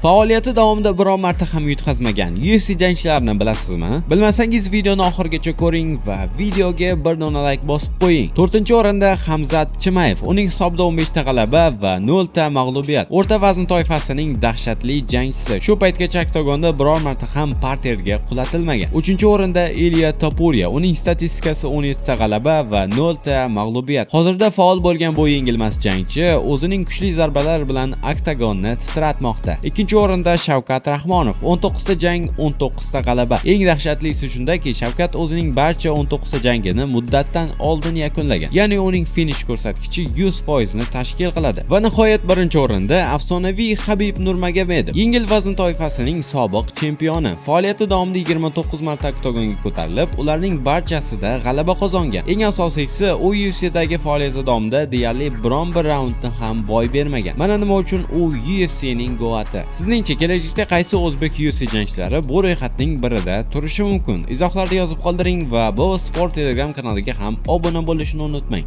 Faoliyati davomida biror marta ham yutqazmagan UFC jangchilarini bilasizmi? Bilmasangiz videoni oxirigacha ko'ring va videoga bir dona like bosib qo'ying. 4-o'rinda Hamzat Chimayev. Uning hisobida 15 ta g'alaba va 0 ta mag'lubiyat. O'rta vazn toifasining dahshatli jangchisi. Shu paytgacha oktagonda biror marta ham parterga qulatilmagan. 3-o'rinda Ilya Topuria. Uning statistikasi 17 ta g'alaba va 0 ta mag'lubiyat. Hozirda faol bo'lgan bu yengilmas jangchi o'zining kuchli zarbalari bilan oktagonni titratmoqda. 2-o'rinda Shavkat Rahmonov. 19 ta jang, 19 ta g'alaba. Eng dahshatlisi shundaki, Shavkat o'zining barcha 19 ta jangini muddatdan oldin yakunlagan. Ya'ni uning finish ko'rsatkichi 100% ni tashkil qiladi. Va nihoyat 1-o'rinda afsonaviy Habib Nurmagomedov. Yengil vazn toifasining sobiq chempioni. Faoliyati davomida 29 marta oktagonga ko'tarilib, ularning barchasida g'alaba qozongan. Eng asosiysi, u UFC'dagi faoliyati davomida deyarli biron bir raundni ham boy bermagan. Mana nima uchun u UFC'ning go'ati. Sizningcha kelajakda qaysi o'zbek UFC jangchilari bu ro'yxatning birida turishi mumkin? Izohlarda yozib qoldiring va bu sport Telegram kanaliga ham obuna bo'lishni unutmang.